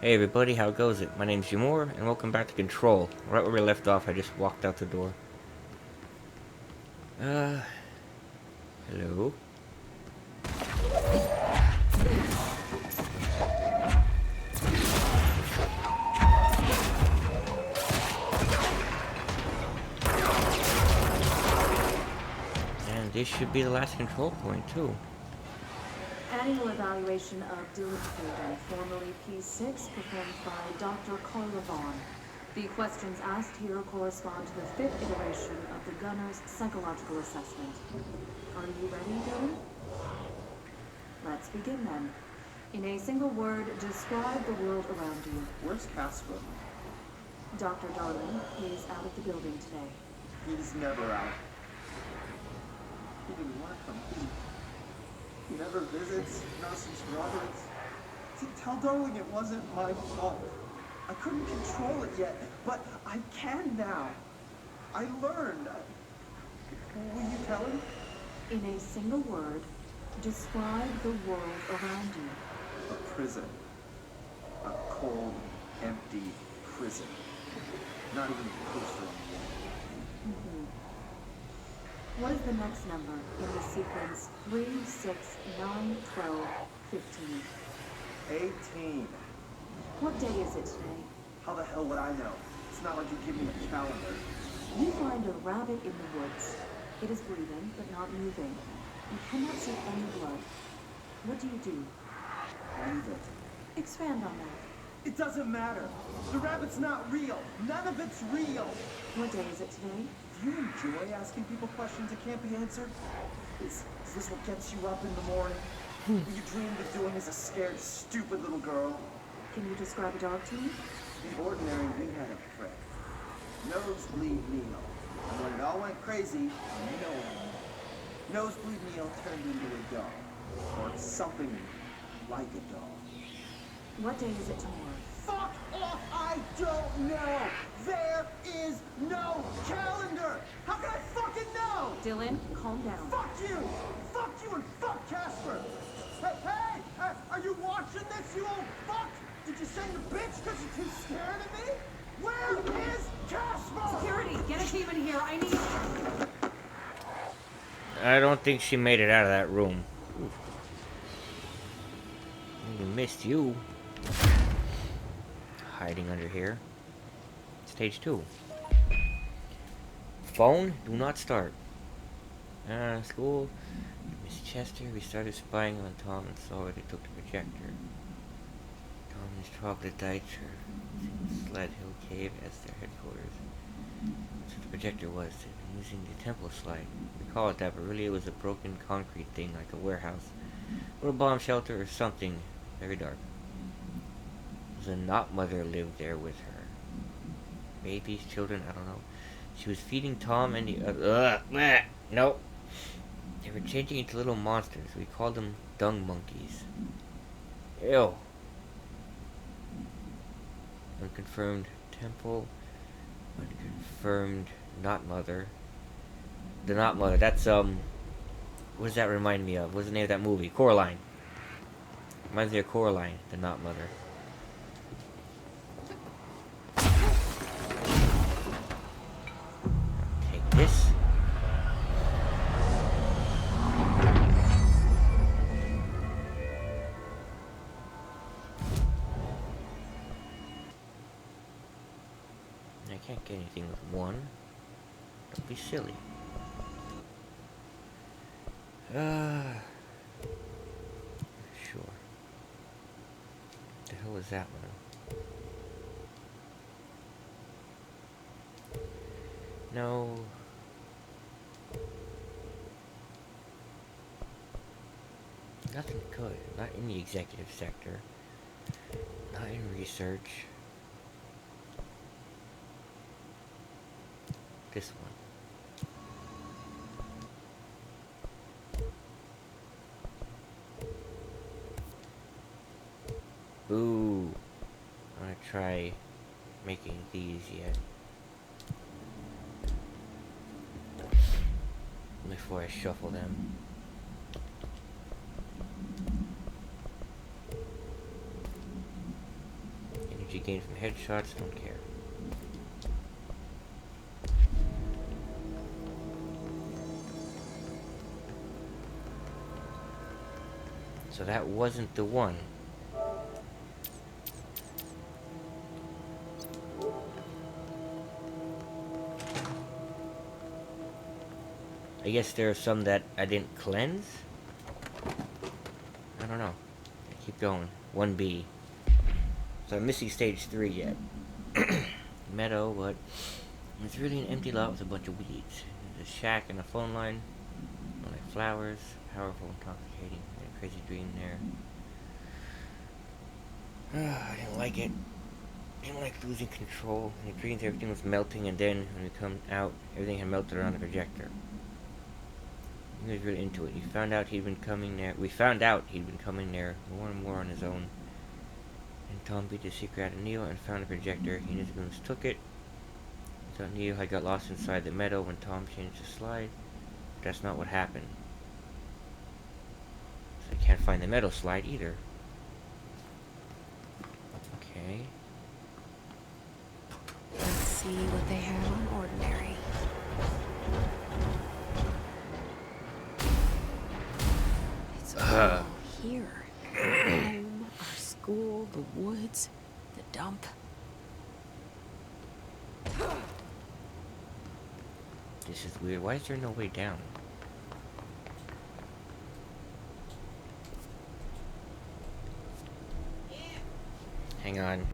Hey everybody, how goes it? My name's Jimoar, and welcome back to Control. Right where we left off, I just walked out the door. Uh, hello? And this should be the last control point, too. Annual evaluation of Dylan Foden, formerly P6, performed by Dr. Carla Vaughn. The questions asked here correspond to the fifth iteration of the Gunner's psychological assessment. Are you ready, Dylan? Let's begin then. In a single word, describe the world around you. Where's Casper? Dr. Darling is out of the building today. He's never out. He didn't want to come. He never visits, Nurses Roberts. See, tell Darling it wasn't my fault. I couldn't control it yet, but I can now. I learned. Will you tell him? In a single word, describe the world around you. A prison. A cold, empty prison. Not even a poster on the wall. What is the next number in the sequence 3, 6, 9, 12, 15? 18. What day is it today? How the hell would I know? It's not like you give me a calendar. You find a rabbit in the woods. It is breathing, but not moving. You cannot see any blood. What do you do? Leave it. Expand on that. It doesn't matter. The rabbit's not real. None of it's real. What day is it today? Do you enjoy asking people questions that can't be answered? Is this what gets you up in the morning? What you dreamed of doing as a scared, stupid little girl? Can you describe a dog to me? The ordinary rehab friend. Nosebleed Neil. And when it all went crazy, you know what I mean. Nosebleed Neil turned into a dog. Or something like a dog. What day is it tomorrow? Fuck off! I don't know! There is no calendar! How can I fucking know? Dylan, calm down. Fuck you! Fuck you and fuck Casper! Hey! Are you watching this, you old fuck? Did you send the bitch because you're too scared of me? Where is Casper? Security, get a team in here. I need... I don't think she made it out of that room. We missed you. Hiding under here. Stage 2. Phone, do not start. School. Miss Chester, we started spying on Tom and saw where they took the projector. Tom and his troglodytes are Sled Hill Cave as their headquarters. That's what the projector was. They've been using the temple slide. We call it that, but really it was a broken concrete thing like a warehouse. Or a bomb shelter or something very dark. The not mother lived there with her. Babies, children, I don't know. She was feeding Tom and the other. Nope. They were changing into little monsters. We called them dung monkeys. Ew. Unconfirmed temple. Unconfirmed not mother. The not mother. That's what does that remind me of? What's the name of that movie? Coraline. Reminds me of Coraline, the not mother. This. I can't get anything with one. Don't be silly. Sure. What the hell is that one? No. Nothing good. Not in the executive sector. Not in research. This one. Boo. I'm gonna try making these yet. Before I shuffle them. you gain from headshots, don't care. So that wasn't the one. I guess there are some that I didn't cleanse? I don't know. Keep going. 1B. So I'm missing stage 3 yet. Meadow, but it's really an empty lot with a bunch of weeds. There's a shack and a phone line. Like flowers. Powerful, intoxicating. I had a crazy dream there. I didn't like it. I didn't like losing control. In the dreams everything was melting, and then when we come out, everything had melted around the projector. He was really into it. We found out he'd been coming there more and more on his own. And Tom beat the secret out of Neo and found the projector. He and his goons took it. He thought Neo had got lost inside the meadow when Tom changed the slide. But that's not what happened. So I can't find the meadow slide either. Okay. Let's see what they have on ordinary. It's all here. Home, our school, the woods, the dump. This is weird. Why is there no way down? Hang on.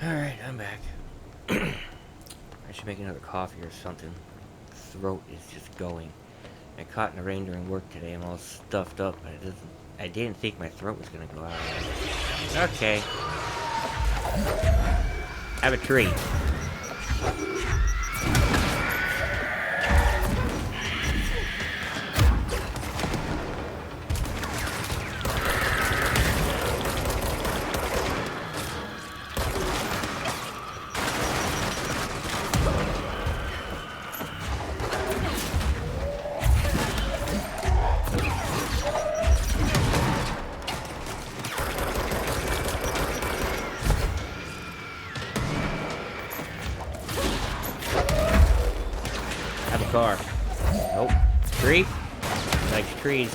Alright, I'm back. I should make another coffee or something. Throat is just going. I caught in the rain during work today. I'm all stuffed up, but I didn't think my throat was gonna go out. Okay. Have a treat. Car. Nope. Tree? Likes trees.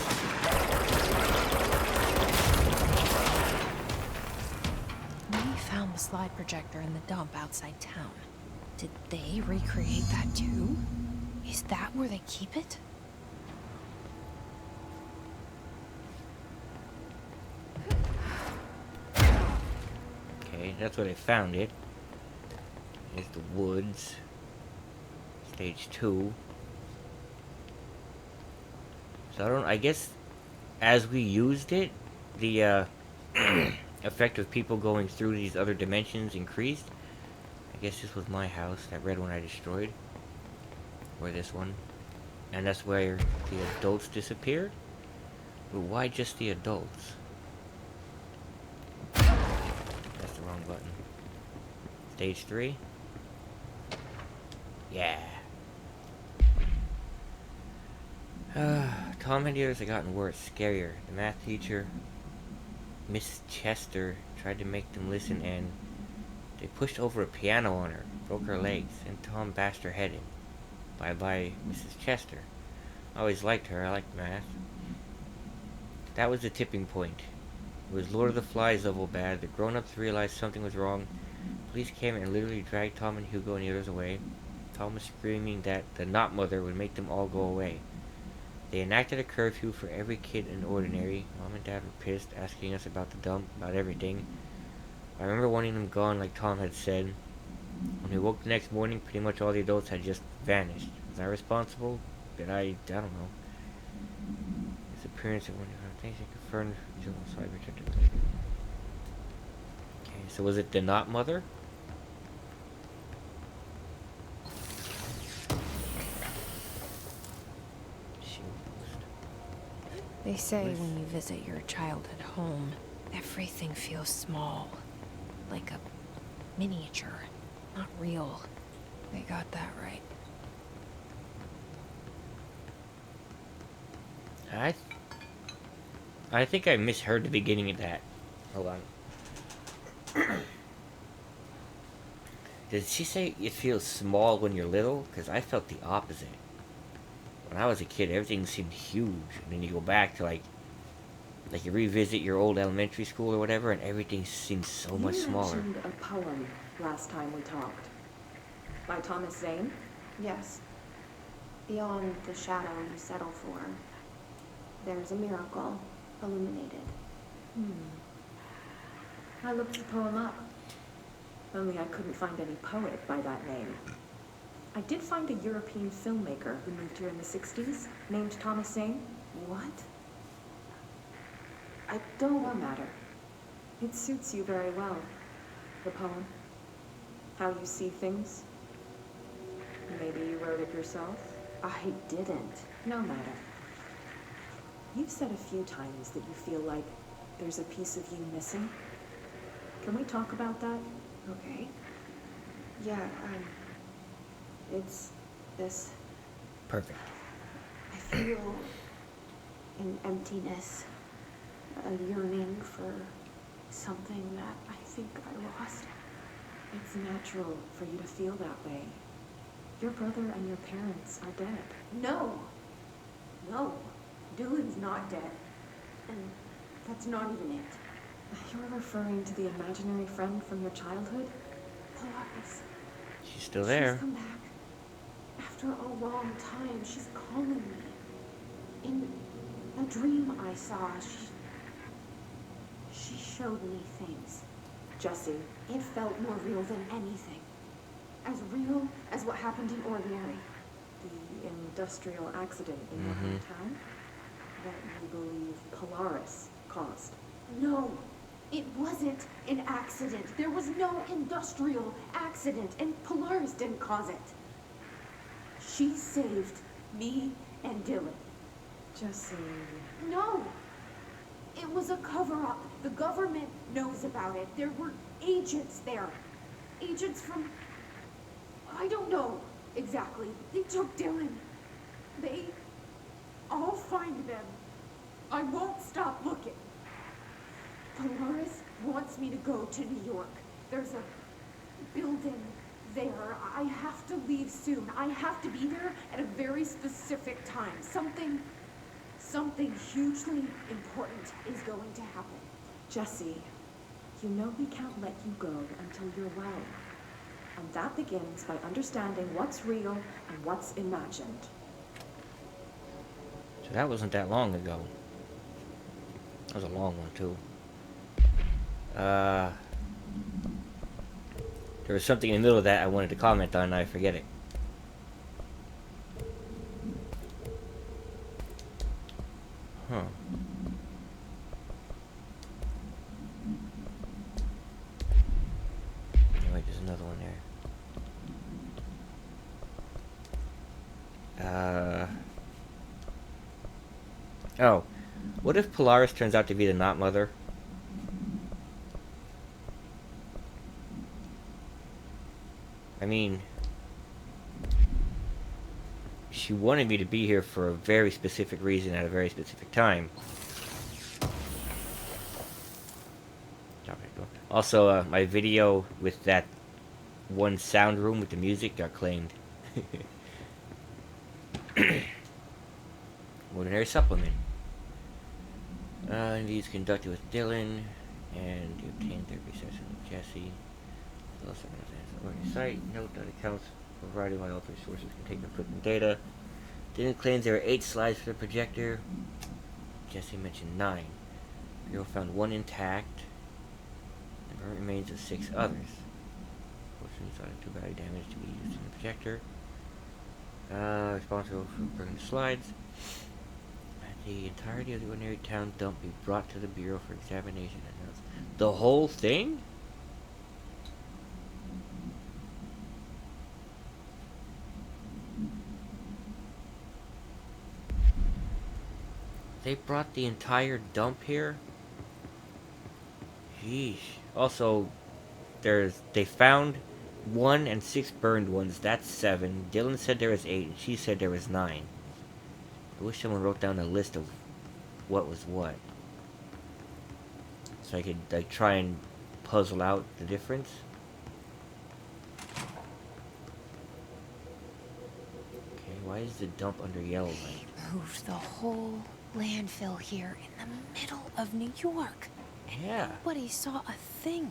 We found the slide projector in the dump outside town. Did they recreate that too? Is that where they keep it? Okay, that's where they found it. Here's the woods. Stage 2. So I guess as we used it, the effect of people going through these other dimensions increased. I guess this was my house, that red one I destroyed. Or this one. And that's where the adults disappeared? But why just the adults? That's the wrong button. Stage 3? Yeah. Tom and the others had gotten worse, scarier. The math teacher, Miss Chester, tried to make them listen, and they pushed over a piano on her, broke her legs, and Tom bashed her head in. Bye-bye, Mrs. Chester. I always liked her. I liked math. That was the tipping point. It was Lord of the Flies level bad. The grown-ups realized something was wrong. Police came and literally dragged Tom and Hugo and the others away. Tom was screaming that the Not Mother would make them all go away. They enacted a curfew for every kid in Ordinary. Mom and Dad were pissed, asking us about the dump, about everything. I remember wanting them gone, like Tom had said. When we woke the next morning, pretty much all the adults had just vanished. Was I responsible? I don't know. Disappearance of one of things that confirmed the protected. Okay, so was it the Not Mother? She They say when you visit your childhood home, everything feels small. Like a miniature, not real. They got that right. I think I misheard the beginning of that. Hold on. Did she say it feels small when you're little? Because I felt the opposite. When I was a kid, everything seemed huge, and then you go back to like you revisit your old elementary school or whatever, and everything seems so much smaller. You mentioned a poem last time we talked. By Thomas Zane? Yes. Beyond the shadow you settle for, there's a miracle illuminated. I looked the poem up. Only I couldn't find any poet by that name. I did find a European filmmaker who moved here in the 60s, named Thomas Zane. What? Don't matter. It suits you very well, the poem. How you see things. Maybe you wrote it yourself? I didn't. No matter. You've said a few times that you feel like there's a piece of you missing. Can we talk about that? Okay. Yeah, it's this. Perfect. I feel an emptiness, a yearning for something that I think I lost. It's natural for you to feel that way. Your brother and your parents are dead. No, Dylan's not dead. And that's not even it. You're referring to the imaginary friend from your childhood? Polaris. She's still there. She's come back. After a long time, she's calling me. In a dream I saw, she showed me things. Jesse. It felt more real than anything. As real as what happened in Ordinary. The industrial accident in your hometown that you believe Polaris caused. No, it wasn't an accident. There was no industrial accident, and Polaris didn't cause it. She saved me and Dylan. Jesse. No, it was a cover-up. The government knows about it. There were agents there. Agents from... I don't know exactly. They took Dylan. I'll find them. I won't stop looking. Polaris wants me to go to New York. There's a building there. I have to leave soon. I have to be there at a very specific time. Something hugely important is going to happen. Jesse, you know we can't let you go until you're well. And that begins by understanding what's real and what's imagined. So that wasn't that long ago. That was a long one, too. There was something in the middle of that I wanted to comment on, and I forget it. Huh. Wait, there's another one there. Oh. What if Polaris turns out to be the not mother? I mean, she wanted me to be here for a very specific reason at a very specific time. Also, my video with that one sound room with the music got claimed. Ordinary supplement. These conducted with Dylan, and you obtain therapy session with Jesse. Site, note that accounts provided by all three sources contain conflicting data. Dylan claims there are 8 slides for the projector. Jesse mentioned 9. Bureau found 1 intact. The burnt remains of 6 others. Fortunately, thought of 2 battery damage to be used in the projector. Responsible for burning the slides. The entirety of the ordinary town dump be brought to the Bureau for examination. The whole thing? They brought the entire dump here? Jeez. Also, they found 1 and 6 burned ones. That's 7. Dylan said there was 8, and she said there was 9. I wish someone wrote down a list of what was what, so I could like try and puzzle out the difference. Okay, why is the dump under yellow light? Moved the whole landfill here in the middle of New York. Yeah. Nobody saw a thing.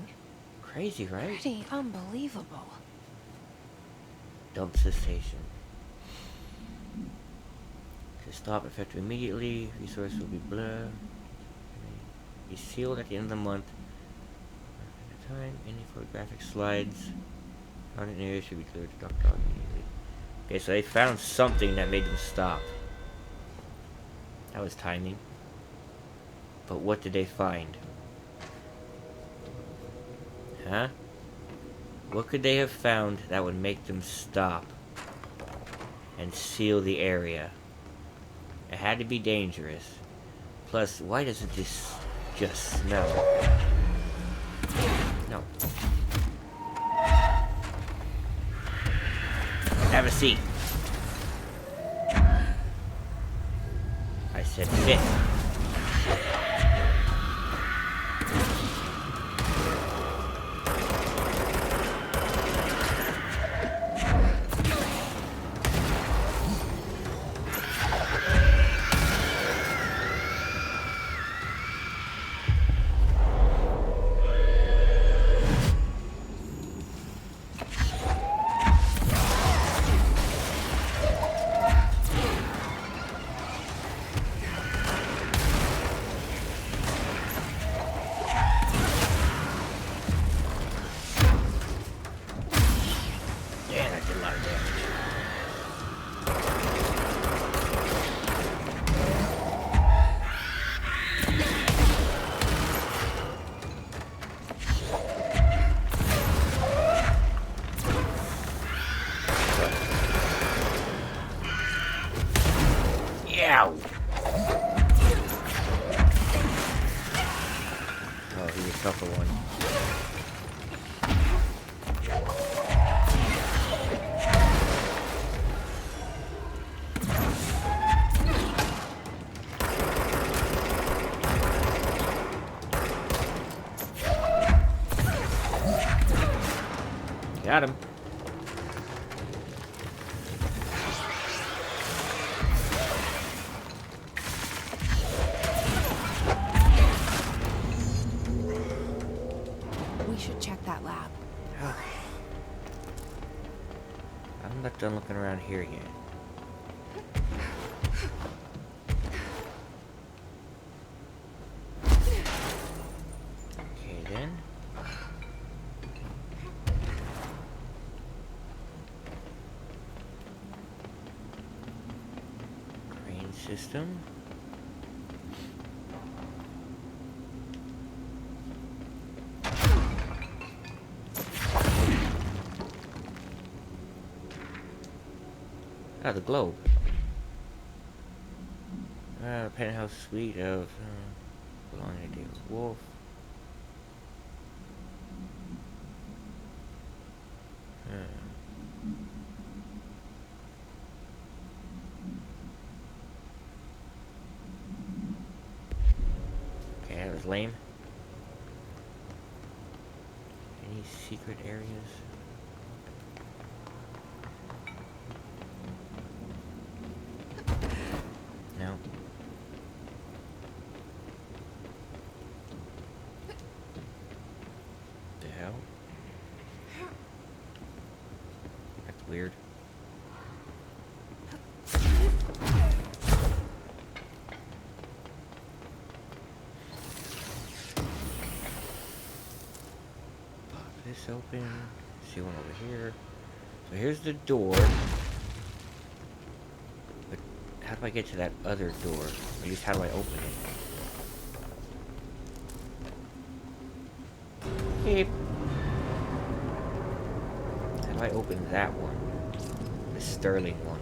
Crazy, right? Pretty unbelievable. Dump cessation. To stop effective immediately, resource will be blah. Be sealed at the end of the month. At a time, any photographic slides found in area should be cleared to drop down immediately. Okay, so they found something that made them stop. That was timing. But what did they find? Huh? What could they have found that would make them stop and seal the area? It had to be dangerous. Plus, why doesn't this just smell? No. Have a seat. I said sit. Ow! Oh, he was tougher one. Got him. We should check that lab. I'm not done looking around here yet. Okay then. Crane system. Ah, the globe. Penthouse suite of belonging to David Wolf. Okay, that was lame. Any secret areas? No. The hell? That's weird. Pop this open. See one over here. So here's the door. But how do I get to that other door? At least how do I open it? Beep. How do I open that one? The Sterling one.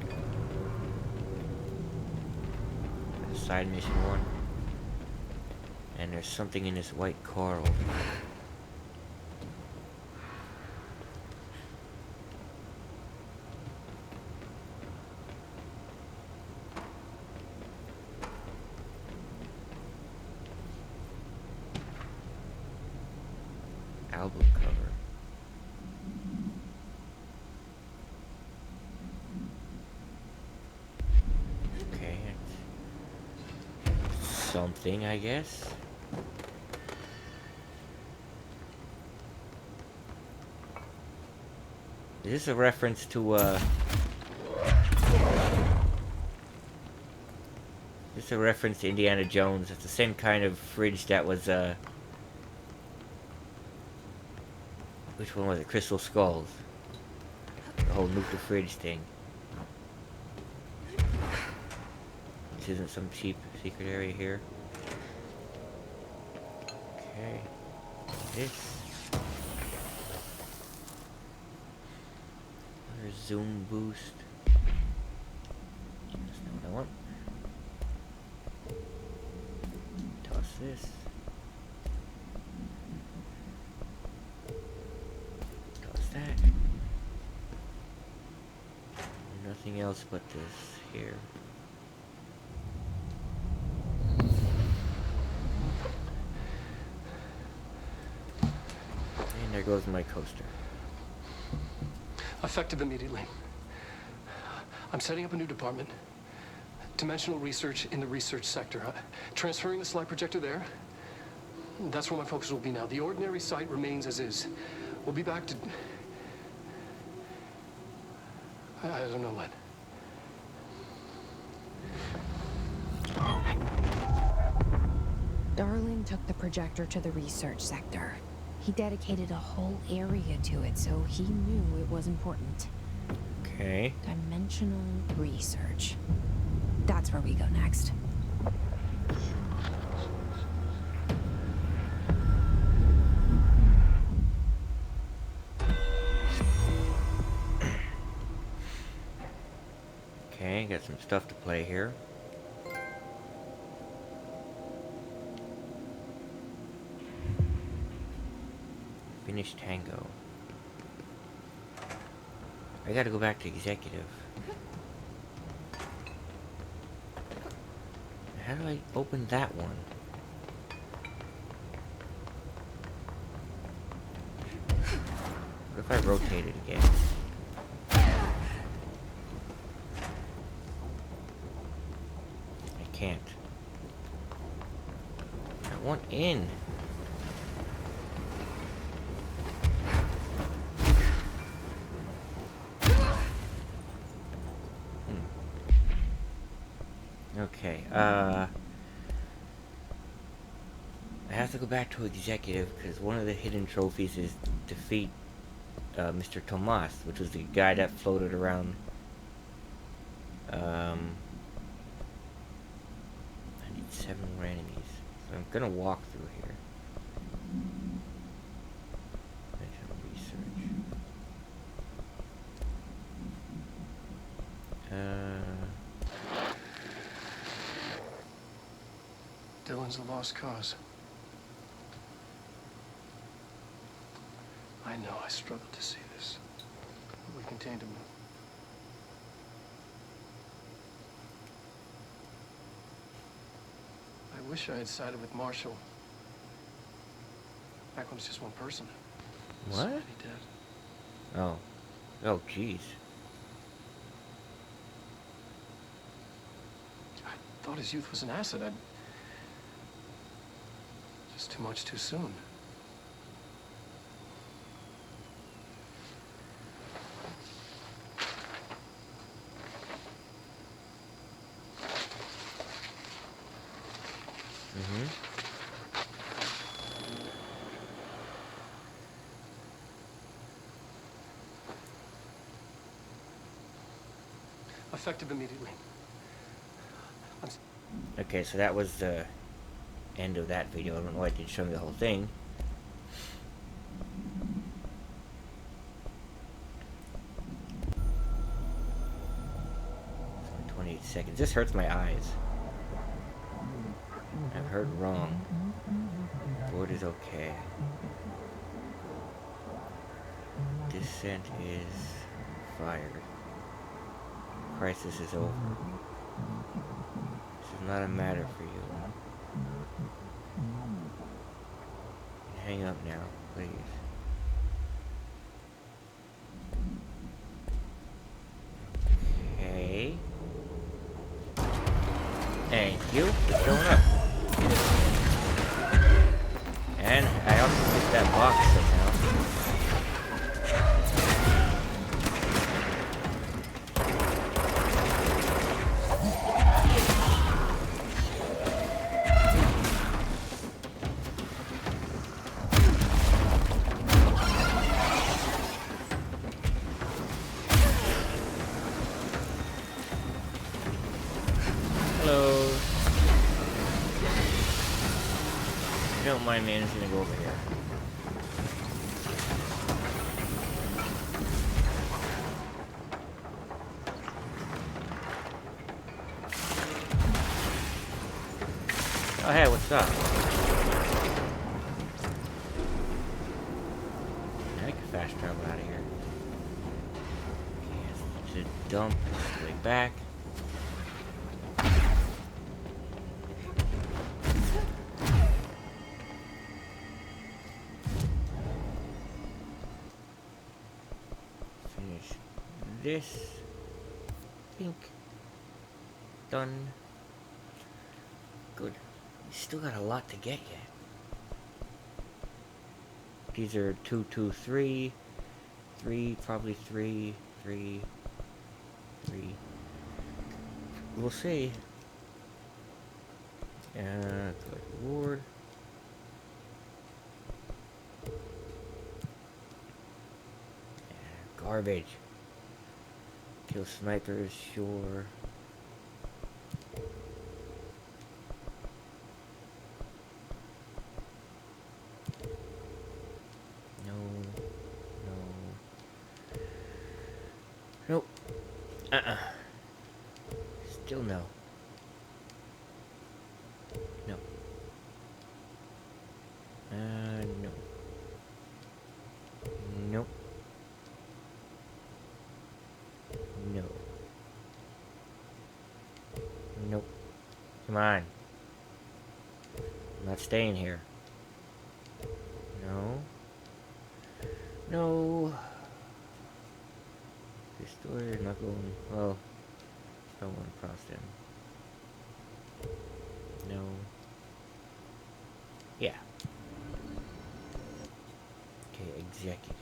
side mission one. And there's something in this white car over here. Album cover. Okay, it's something, I guess. Is this a reference to, this is a reference to Indiana Jones? It's the same kind of fridge that was, which one was it? Crystal Skulls. The whole nuke the fridge thing. This isn't some cheap secret area here. Okay. This. Another zoom boost. That's not what I want. Toss this. Toss that. Nothing else but this here. And there goes my coaster. Effective immediately. I'm setting up a new department. Dimensional research in the research sector. Transferring the slide projector there. That's where my focus will be now. The ordinary site remains as is. We'll be back to... I don't know when. Darling took the projector to the research sector. He dedicated a whole area to it, so he knew it was important. Okay. Dimensional research. That's where we go next. Okay, got some stuff to play here. Finish Tango. I gotta go back to executive. How do I open that one? What if I rotate it again? I can't. I want in. Okay, I have to go back to executive because one of the hidden trophies is defeat Mr. Tomas, which was the guy that floated around. I need 7 more enemies, so I'm gonna walk through here. Dimensional research. Dylan's a lost cause. I know I struggled to see this, but we contained him. I wish I had sided with Marshall. Back when it was just one person. What? So many dead. Oh. Oh, jeez. I thought his youth was an asset. Just too much too soon. Effective immediately. Okay, so that was the end of that video. I don't know why it didn't show me the whole thing. 28 seconds. This hurts my eyes. I've heard wrong. Board is okay. Descent is fired. Crisis is over. This is not a matter for you. Hang up now, please. Okay. Thank you for showing up. And I also picked that box somehow. Hello. If you don't mind, man, I'm just gonna go over here. Oh, hey, what's up? I can fast travel out of here. Okay, it's a dump. It's way back. Finish this. Pink. Done. Good. We still got a lot to get yet. These are 2, 2, 3. 3, probably 3, 3, 3. We'll see. Good reward. Garbage. Kill snipers, sure. No. Nope. Still no. No. No. Nope. No. Nope. Come on. I'm not staying here. No. No. This door is not going. Well, don't want to cross them. No. Yeah. Okay, executive.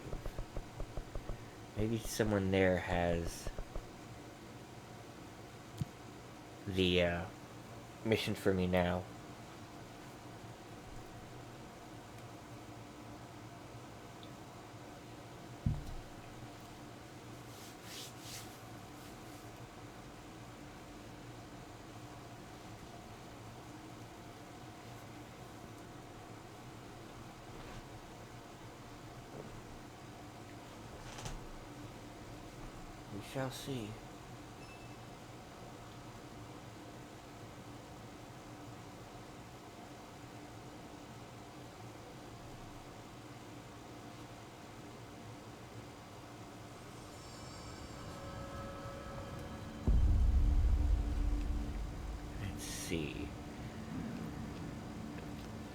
Maybe someone there has the mission for me now. We shall see. Let's see.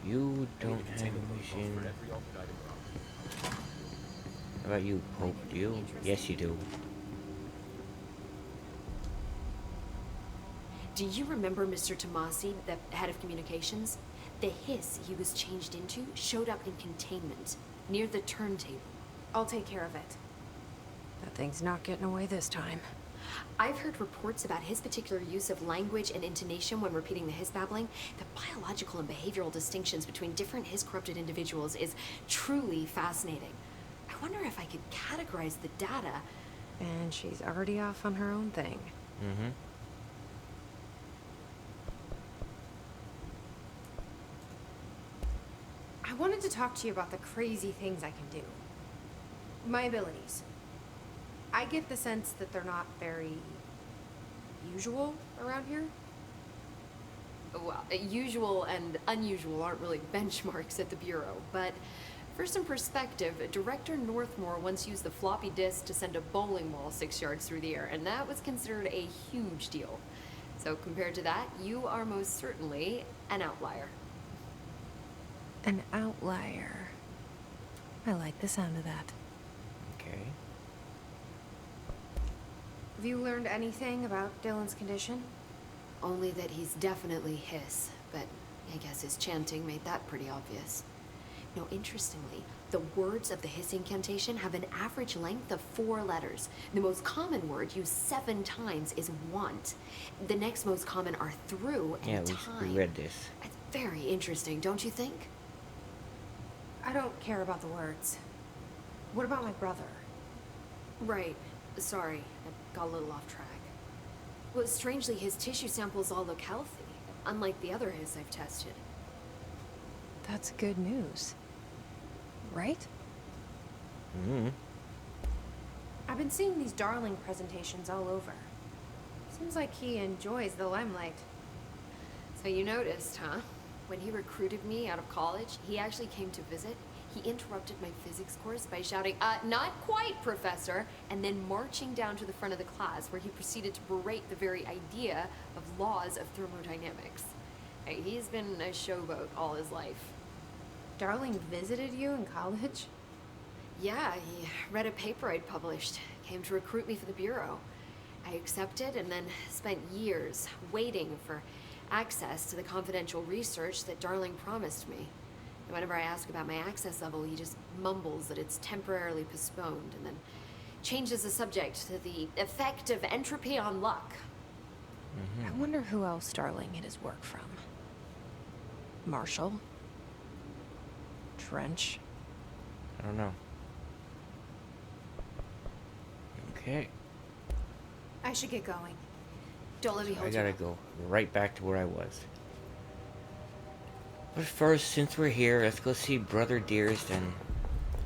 You don't have a mission. How about you, Pope? Do you? Yes, you do. Do you remember Mr. Tomasi, the head of communications? The hiss he was changed into showed up in containment, near the turntable. I'll take care of it. That thing's not getting away this time. I've heard reports about his particular use of language and intonation when repeating the hiss babbling. The biological and behavioral distinctions between different hiss-corrupted individuals is truly fascinating. I wonder if I could categorize the data. And she's already off on her own thing. Mm-hmm. I wanted to talk to you about the crazy things I can do. My abilities. I get the sense that they're not very usual around here. Well, usual and unusual aren't really benchmarks at the Bureau, but for some perspective, Director Northmore once used the floppy disk to send a bowling ball 6 yards through the air, and that was considered a huge deal. So compared to that, you are most certainly an outlier. An outlier. I like the sound of that. Okay. Have you learned anything about Dylan's condition? Only that he's definitely hiss, but I guess his chanting made that pretty obvious. No, interestingly, the words of the hiss incantation have an average length of 4 letters. The most common word used 7 times is want. The next most common are through and Yeah, time. we read this. It's very interesting, don't you think? I don't care about the words. What about my brother? Right. Sorry, I got a little off track. Well, strangely, his tissue samples all look healthy, unlike the other hiss I've tested. That's good news. Right? Mm-hmm. I've been seeing these Darling presentations all over. Seems like he enjoys the limelight. So you noticed, huh? When he recruited me out of college, he actually came to visit. He interrupted my physics course by shouting, not quite, Professor, and then marching down to the front of the class where he proceeded to berate the very idea of laws of thermodynamics. Hey, he's been a showboat all his life. Darling visited you in college? Yeah, he read a paper I'd published, came to recruit me for the Bureau. I accepted and then spent years waiting for access to the confidential research that Darling promised me. And whenever I ask about my access level, he just mumbles that it's temporarily postponed and then changes the subject to the effect of entropy on luck. Mm-hmm. I wonder who else Darling had his work from. Marshall? Trench? I don't know. Okay. I should get going. Don't let me I hold you gotta up. go right back to where I was. But first, since we're here, let's go see Brother Dearest and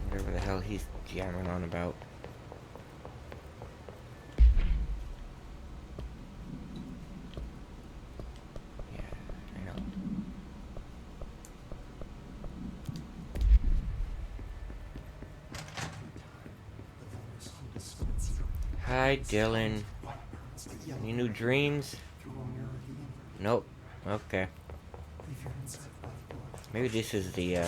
whatever the hell he's jamming on about. Yeah, I know. Hi, Dylan. Any new dreams? Nope. Okay. Maybe this is the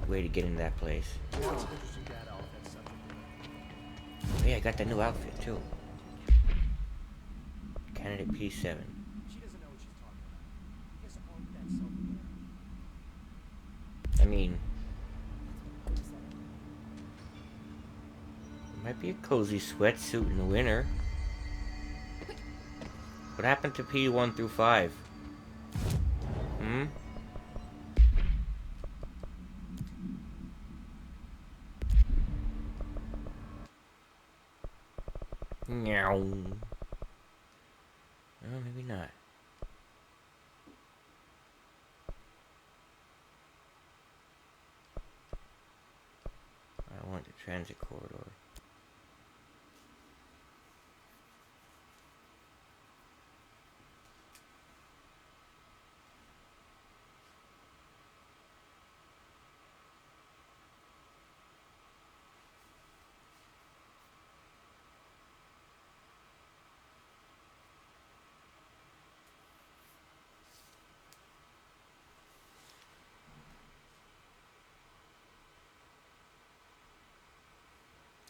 way to get in that place. Oh, yeah, I got that new outfit too. Candidate P7. I mean, it might be a cozy sweatsuit in the winter. What happened to P1 through 5? Hmm? Meow. Oh, maybe not. I want the transit corridor.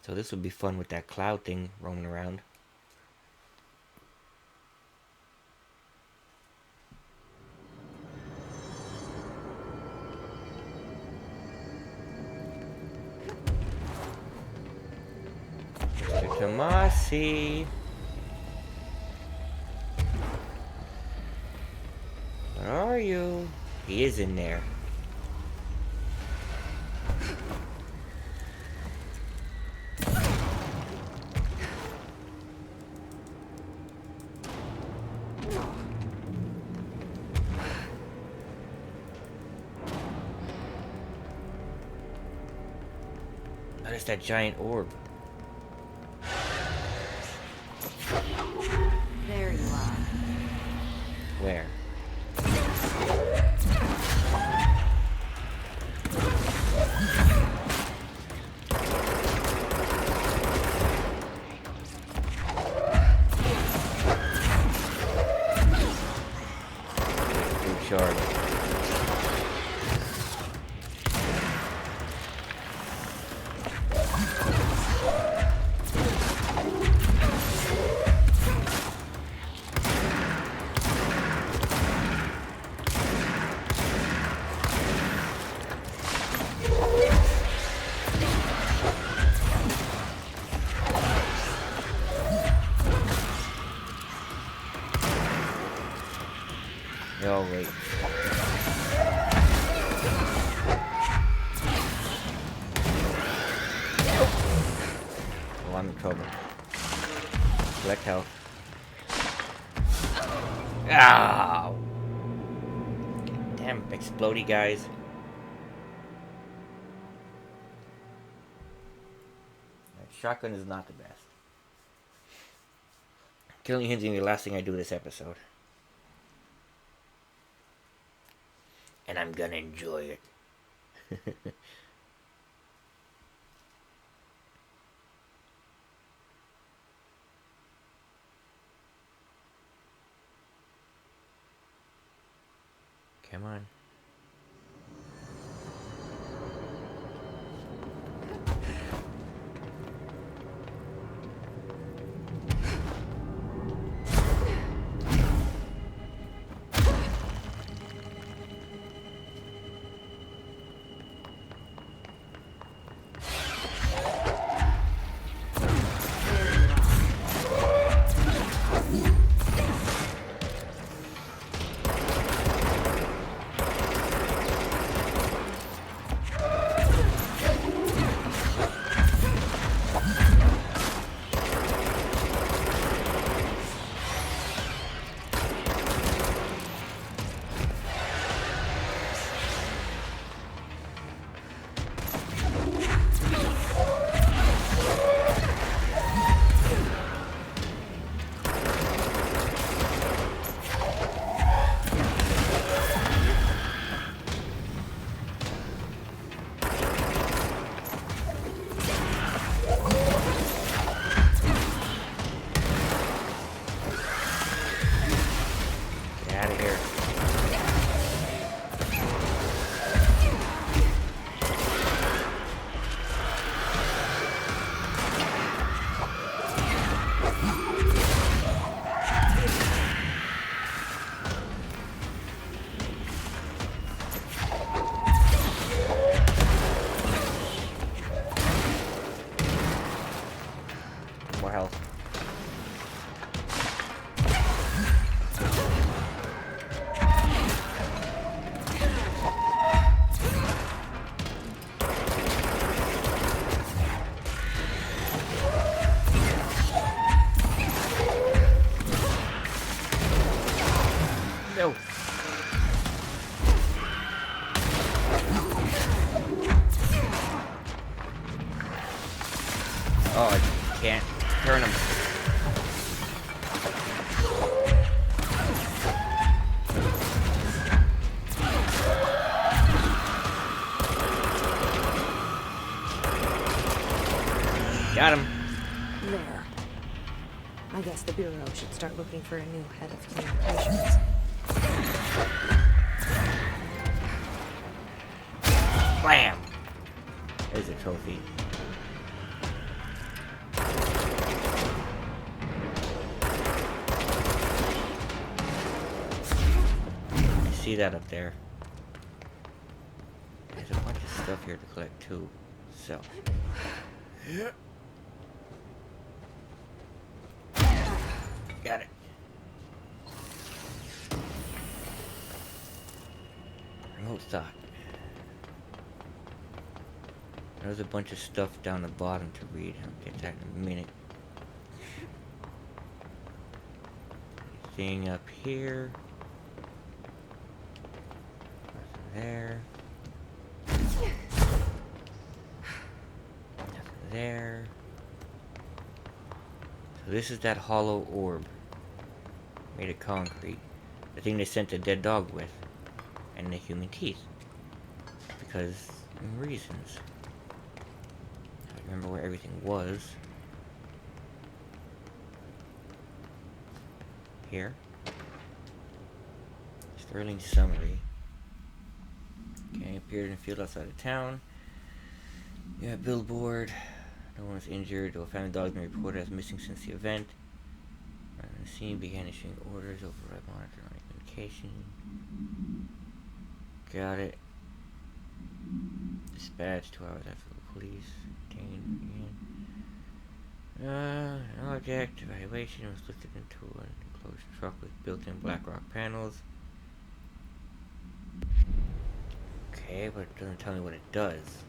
So this would be fun with that cloud thing roaming around. Mr. Tomasi. Where are you? He is in there. Notice that giant orb. There you are. Where? shard. Oh, wait. Oh, I'm in trouble. Collect health. Ow! Damn, explodey guys. Shotgun is not the best. Killing him's gonna be the last thing I do this episode. And I'm gonna enjoy it. Come on. Get out of here. More health. No. Oh, I can't turn him. Got him. There. I guess the Bureau should start looking for a new head of communications. Blam! There's a trophy. I see that up there. There's a bunch of stuff here to collect too. So. Got it. Remote stock. There's a bunch of stuff down the bottom to read. I'll get that in a minute. Anything up here? Nothing there. Nothing there. So this is that hollow orb. Made of concrete. The thing they sent the dead dog with. And the human teeth. Because reasons. I remember where everything was. Here. Sterling summary. Okay, appeared in a field outside of town. Yeah, billboard. No one was injured, though a family dog has been reported as missing since the event. On the scene, began issuing orders, override monitoring communication. Got it. Dispatched 2 hours after the police detained again. An object evaluation was lifted into an enclosed truck with built-in black rock panels. Okay, but it doesn't tell me what it does.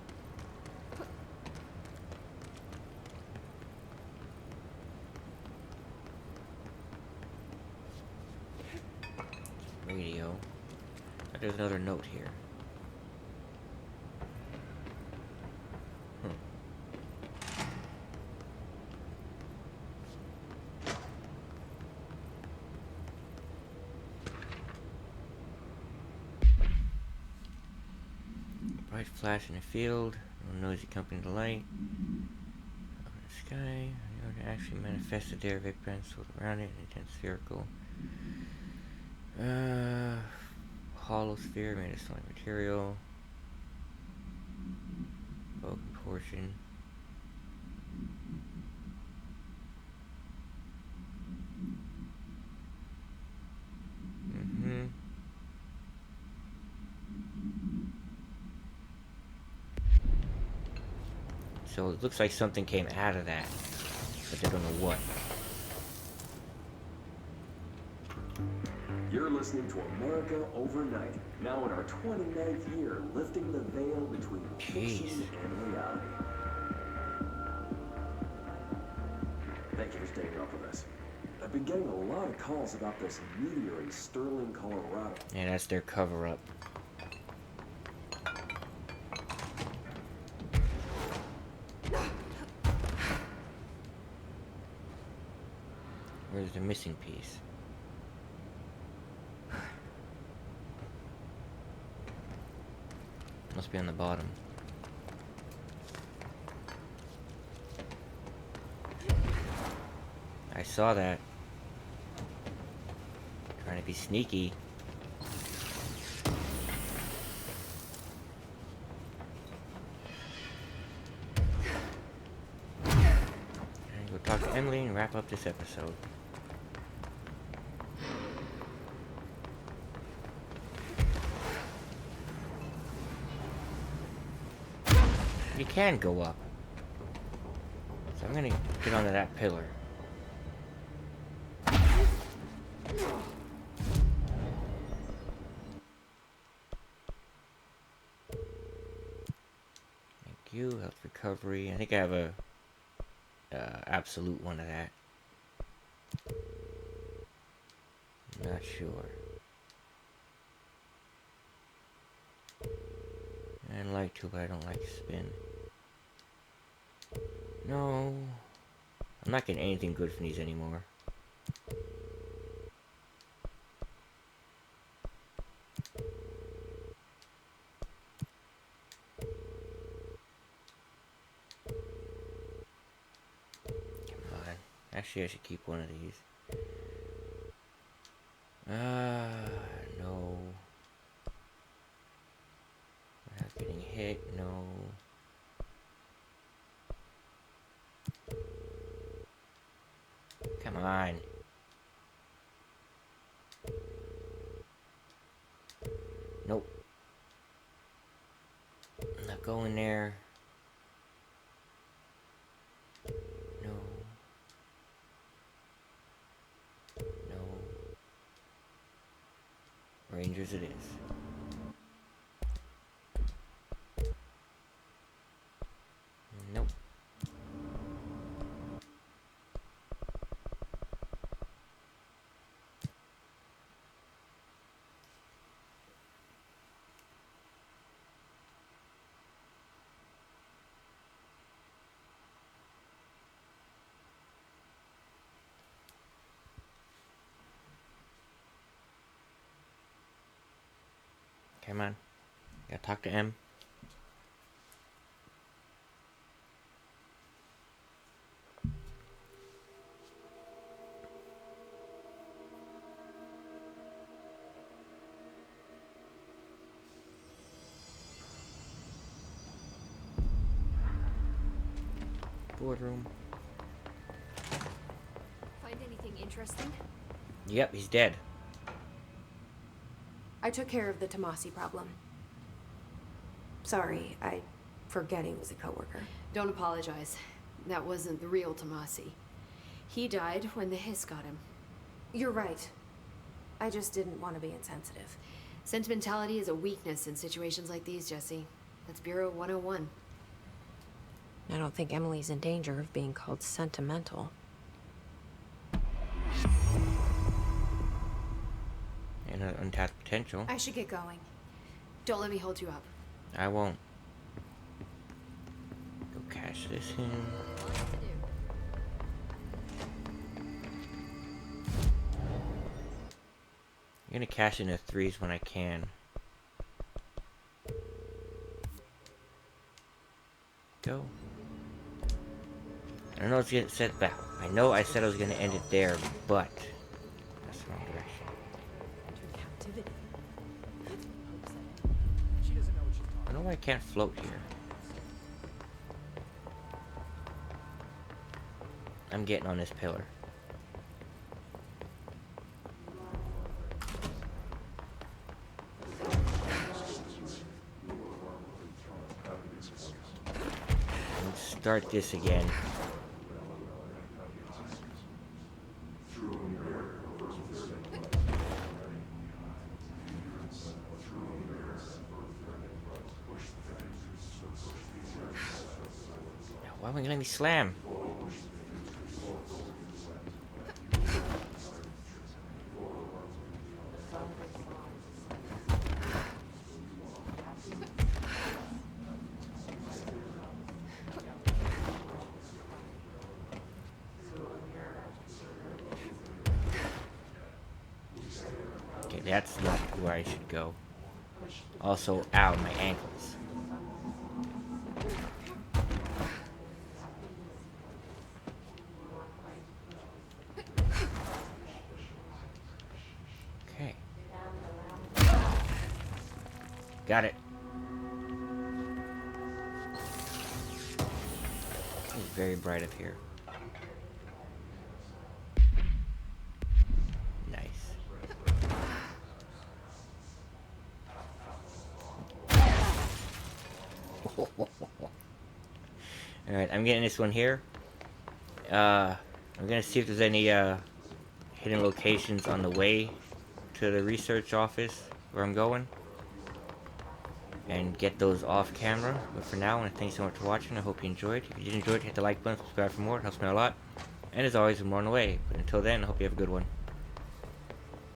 Radio. Oh, there's another note here. Bright flash in the field. No noisy company to light. Up in the sky. The actually manifested there. Big bands swirled around it. An intense spherical. Hollow sphere made of solid material. Broken portion. So it looks like something came out of that, but they don't know what. You're listening to America Overnight, now in our 29th year, lifting the veil between fiction and reality. Thank you for staying up with us. I've been getting a lot of calls about this meteor in Sterling, Colorado. Yeah, that's their cover-up. Where's the missing piece? Must be on the bottom. I saw that. Trying to be sneaky. And go talk to Emily and wrap up this episode. You can go up. So I'm gonna get onto that pillar. Thank you, health recovery. I think I have a absolute one of that. Not sure. I'd like to, but I don't like to spin. No. I'm not getting anything good from these anymore. Come on. Actually, I should keep one of these. No. Without getting hit, no. Come on. Nope. I'm not going there. No. No. Rangers it is. Nope. Come on. Gotta talk to M. boardroom. Find anything interesting? Yep, he's dead. I took care of the Tomasi problem. Sorry, I forget he was a coworker. Don't apologize. That wasn't the real Tomasi. He died when the hiss got him. You're right. I just didn't want to be insensitive. Sentimentality is a weakness in situations like these, Jesse. That's Bureau 101. I don't think Emily's in danger of being called sentimental. And an untapped potential. I should get going. Don't let me hold you up. I won't. Go cash this in. I'm gonna cash in the 3s when I can. Go. I know it's getting set back. I know I said I was gonna end it there, but that's the wrong direction. I know why I can't float here. I'm getting on this pillar. Let's start this again. Why won't you let me slam? Okay, that's not where I should go. Also, ow, my ankles. Okay. Got it. It's very bright up here. Nice. Alright, I'm getting this one here. I'm gonna see if there's any hidden locations on the way to the research office where I'm going. And get those off camera. But for now, I want to thank you so much for watching. I hope you enjoyed. If you did enjoy it, hit the like button, subscribe for more. It helps me out a lot. And as always, we're more on the way. But until then, I hope you have a good one.